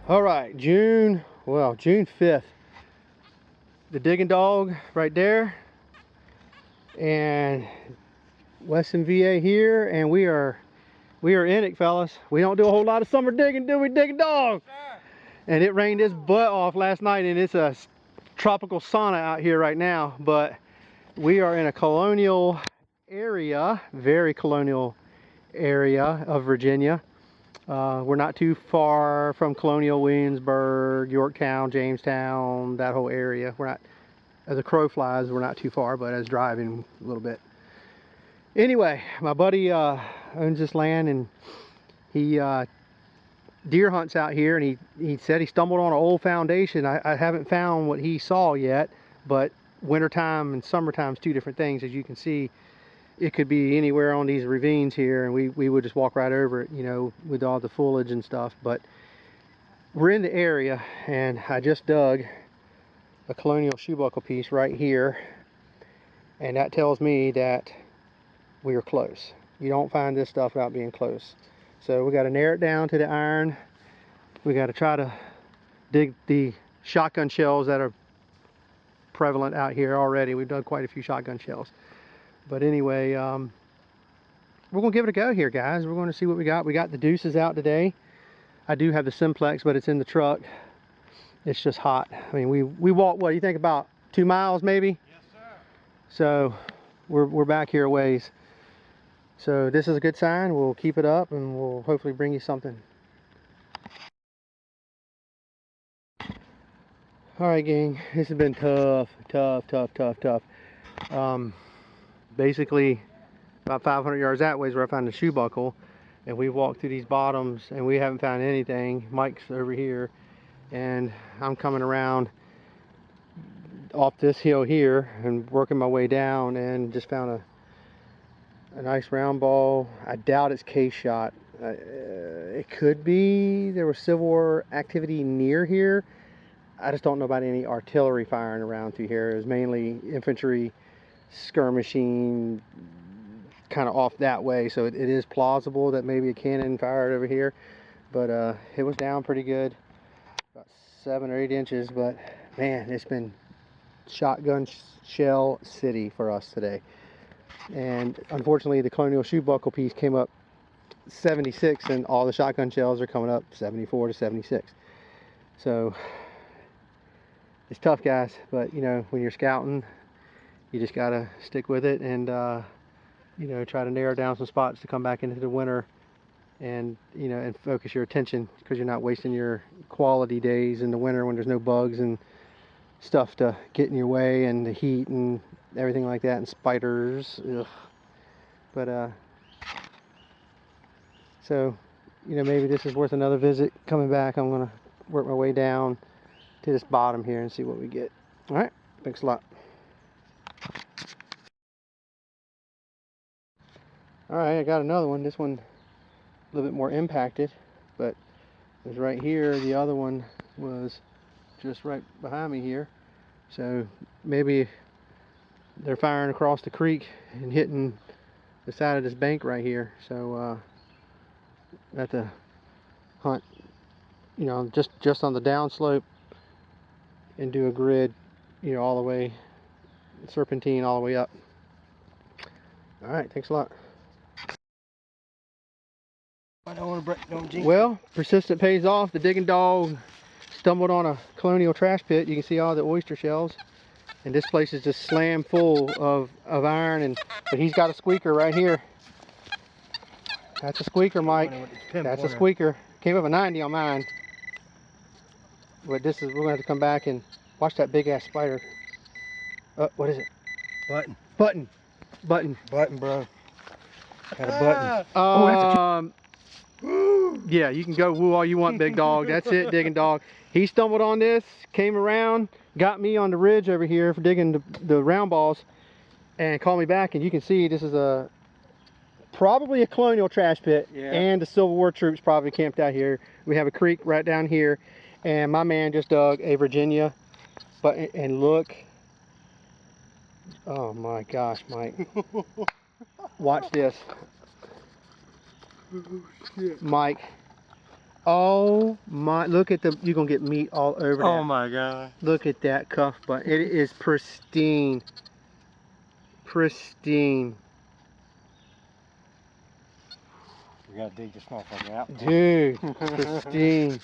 All right, June 5th. The Diggin dog right there, and Wes-N-VA here, and we are in it, fellas. We don't do a whole lot of summer digging, do we, Diggin dog? Sure. And it rained its butt off last night, and it's a tropical sauna out here right now. But we are in a colonial area, very colonial area of Virginia. We're not too far from Colonial, Williamsburg, Yorktown, Jamestown, that whole area. We're not, as a crow flies, we're not too far, but as driving a little bit. Anyway, my buddy owns this land, and he deer hunts out here, and he said he stumbled on an old foundation. I haven't found what he saw yet, but wintertime and summertime is two different things. As you can see, it could be anywhere on these ravines here, and we would just walk right over it, you know, with all the foliage and stuff. But we're in the area, and I just dug a Colonial shoe buckle piece right here, and that tells me that we are close. You don't find this stuff without being close. So we got to narrow it down to the iron. We got to try to dig the shotgun shells that are prevalent out here already. We've done quite a few shotgun shells. But anyway, we're going to give it a go here, guys. We're going to see what we got. We got the deuces out today. I do have the simplex, but it's in the truck. It's just hot. I mean, we walked, what do you think, about 2 miles maybe? Yes, sir. So we're back here a ways. So this is a good sign. We'll keep it up, and we'll hopefully bring you something. All right, gang. This has been tough. Basically, about 500 yards that way is where I found the shoe buckle, and we walked through these bottoms and we haven't found anything. Mike's over here, and I'm coming around off this hill here and working my way down, and just found a nice round ball. I doubt it's case shot. It could be. There was Civil War activity near here. I just don't know about any artillery firing around through here. It was mainly infantry skirmishing kind of off that way, so it is plausible that maybe a cannon fired over here, but it was down pretty good, about 7 or 8 inches. But man, it's been shotgun shell city for us today, and unfortunately the Colonial shoe buckle piece came up 76, and all the shotgun shells are coming up 74 to 76. So it's tough, guys, but you know, when you're scouting, you just gotta stick with it, and you know, try to narrow down some spots to come back into the winter, and you know, and focus your attention, because you're not wasting your quality days in the winter when there's no bugs and stuff to get in your way, and the heat and everything like that, and spiders. Ugh. But so, you know, maybe this is worth another visit. Coming back, I'm gonna work my way down to this bottom here and see what we get. All right, thanks a lot. All right, I got another one. This one a little bit more impacted, but it was right here. The other one was just right behind me here. So maybe they're firing across the creek and hitting the side of this bank right here. So I have to hunt, you know, just on the downslope and do a grid, you know, all the way, serpentine all the way up. All right, thanks a lot. I don't want to break, don't jinx. Well, persistent pays off. The Diggin dog stumbled on a Colonial trash pit. You can see all the oyster shells, and this place is just slammed full of iron. But he's got a squeaker right here. That's a squeaker, Mike. That's a squeaker. Came up a 90 on mine. But this is, we're gonna have to come back and watch that big ass spider. What is it? Button, bro. got a button. Yeah, you can go woo all you want, big dog. That's it, Diggin dog. He stumbled on this, came around, got me on the ridge over here for digging the round balls, and called me back. And you can see this is probably a Colonial trash pit, yeah. And the Civil War troops probably camped out here. We have a creek right down here, and my man just dug a Virginia. And look, oh my gosh, Mike, watch this. Mike, Oh my, look at the, you're gonna get meat all over that. Oh my God. Look at that cuff butt. It is pristine. Pristine. We gotta dig this motherfucker out. Dude, pristine.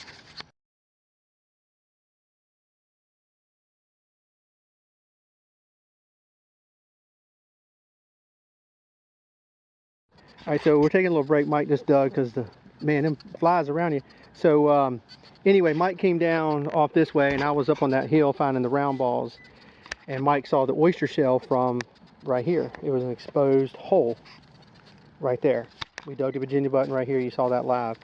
All right, so we're taking a little break. Mike just dug because the, man, them flies around you. So anyway, Mike came down off this way and I was up on that hill finding the round balls. And Mike saw the oyster shell from right here. It was an exposed hole right there. We dug the Virginia button right here. You saw that live.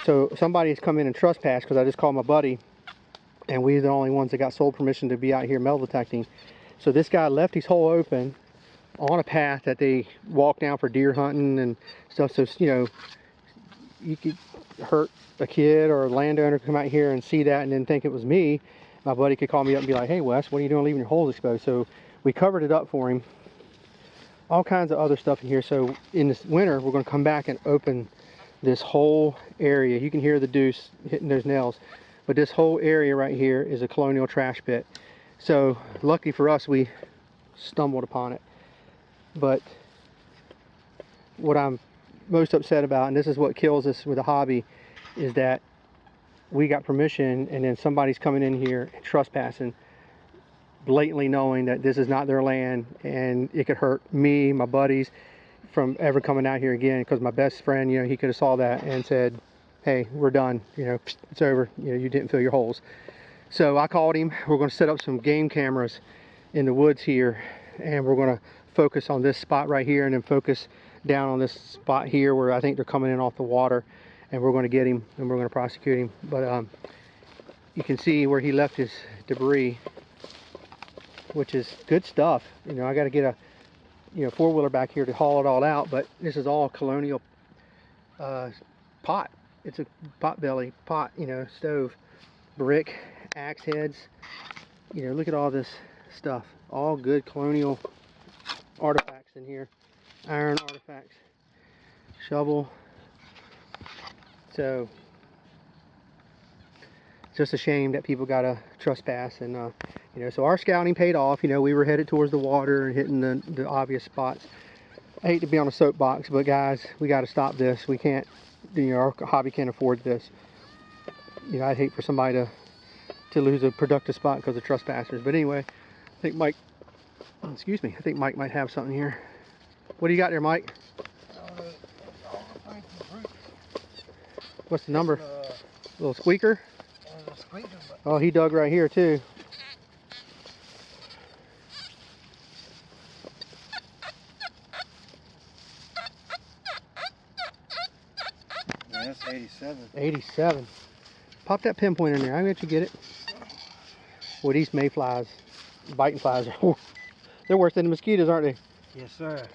So somebody's come in and trespassed because I just called my buddy and we're the only ones that got sole permission to be out here metal detecting. So this guy left his hole open on a path that they walk down for deer hunting and stuff. So, you know, you could hurt a kid or a landowner come out here and see that and then think it was me. My buddy could call me up and be like, hey Wes, what are you doing leaving your holes exposed? So we covered it up for him. All kinds of other stuff in here. So in this winter, we're going to come back and open this whole area. You can hear the deuce hitting those nails. But this whole area right here is a Colonial trash pit. So lucky for us, we stumbled upon it. But what I'm most upset about, and this is what kills us with a hobby, is that we got permission and then somebody's coming in here and trespassing, blatantly knowing that this is not their land and it could hurt me, my buddies, from ever coming out here again. Because my best friend, you know, he could have saw that and said, hey, we're done, you know, it's over, you know, you didn't fill your holes. So I called him. We're going to set up some game cameras in the woods here and we're going to focus on this spot right here and then focus down on this spot here where I think they're coming in off the water, and we're going to get him and we're going to prosecute him. But you can see where he left his debris, which is good stuff. You know, I got to get a, you know, four-wheeler back here to haul it all out, but this is all Colonial pot. It's a pot belly pot, you know, stove, brick, axe heads. You know, look at all this stuff, all good Colonial artifacts in here, iron artifacts, shovel. So it's just a shame that people gotta trespass. And you know, so our scouting paid off. You know, we were headed towards the water and hitting the obvious spots. I hate to be on a soapbox, but guys, we got to stop this. We can't, you know, our hobby can't afford this. You know, I'd hate for somebody to lose a productive spot because of trespassers. But anyway, I think Mike, excuse me, I think Mike might have something here. What do you got there, Mike? What's the number? Little squeaker? Oh, he dug right here too. Yeah, that's 87. 87. Pop that pinpoint in there. I'll let you get it. Well, these mayflies, biting flies, they're worse than the mosquitoes, aren't they? Yes, sir.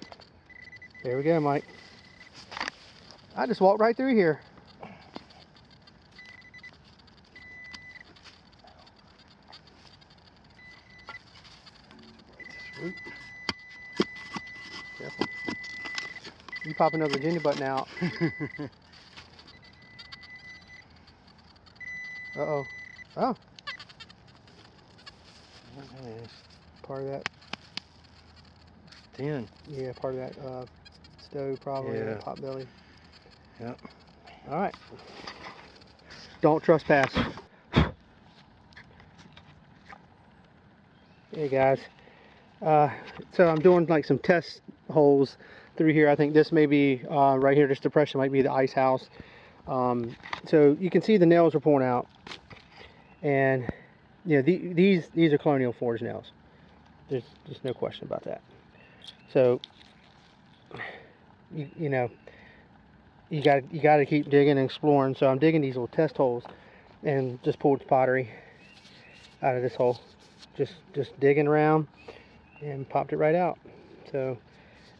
There we go, Mike. I just walked right through here. Oop. Careful. You pop another Virginia button out. Uh-oh. Oh. Part of that. 10. Yeah, part of that stove probably. Yeah. Pot belly. Yep. All right. Don't trespass. Hey guys. So I'm doing like some test holes through here. I think this may be right here. This depression might be the ice house. So you can see the nails are pulling out, and you know these are Colonial forged nails. There's just no question about that. So you know you got to keep digging and exploring. So I'm digging these little test holes and just pulled pottery out of this hole. Just digging around and popped it right out. So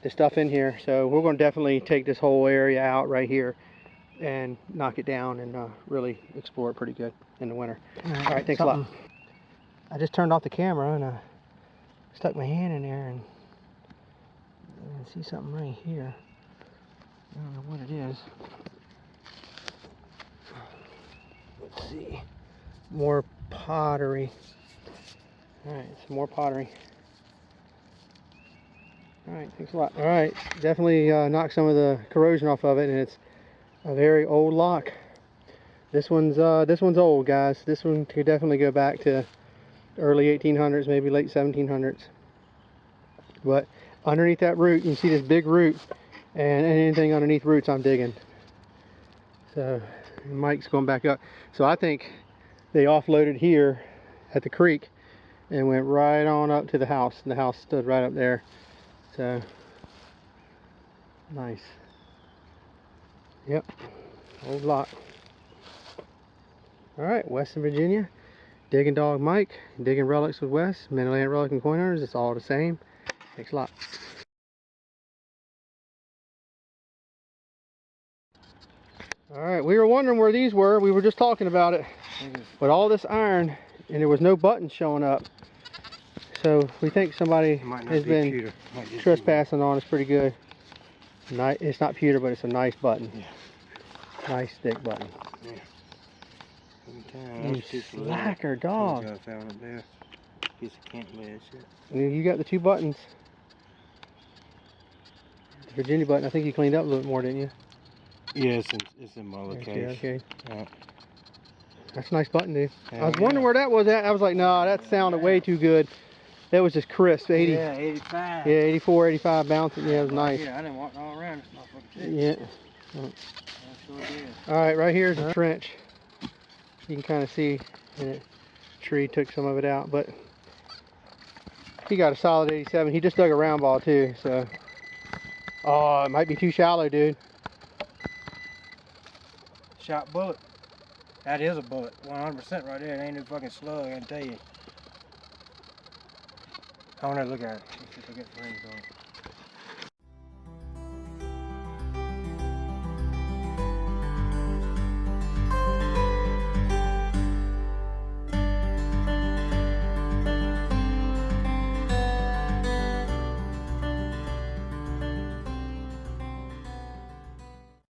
the stuff in here. So we're going to definitely take this whole area out right here and knock it down and really explore it pretty good in the winter. All right, thanks a lot. I just turned off the camera and stuck my hand in there and see something right here. I don't know what it is. see. More pottery. Alright, some more pottery. Alright, thanks a lot. Alright, definitely knocked some of the corrosion off of it, and it's a very old lock. This one's old, guys. This one could definitely go back to early 1800s, maybe late 1700s. But underneath that root, you can see this big root, and anything underneath roots I'm digging. So Mike's going back up. So I think they offloaded here at the creek and went right on up to the house, and the house stood right up there. So nice. Yep, old lock. Alright, Western Virginia, Diggin' Dog Mike, Digging Relics with Wes, Midland Relic and Coin Hunters. It's all the same. Thanks a lot. Alright, we were wondering where these were. We were just talking about it. With all this iron, and there was no buttons showing up. So we think somebody has been trespassing on us pretty good. It's not pewter, but it's a nice button. Yeah. Nice thick button. Yeah. You slacker dog. I found it there. Piece of can't lay shit. You got the two buttons. The Virginia button, I think you cleaned up a little bit more, didn't you? Yeah, it's in my other case. Okay. Yeah. That's a nice button, dude. I was wondering where that was at. I was like, no, that sounded way too good. That was just crisp. 80. Yeah, 85. Yeah, 84, 85 bouncing. Yeah, it was nice. Yeah, I didn't walk all around this motherfucker. Yeah. I sure did. Alright, right here's the trench. You can kind of see the tree took some of it out, but he got a solid 87. He just dug a round ball too, so. Oh, it might be too shallow, dude. Shot bullet. That is a bullet. 100% right there. It ain't no fucking slug, I can tell you. I want to look at it. Let's just look at the rings on it.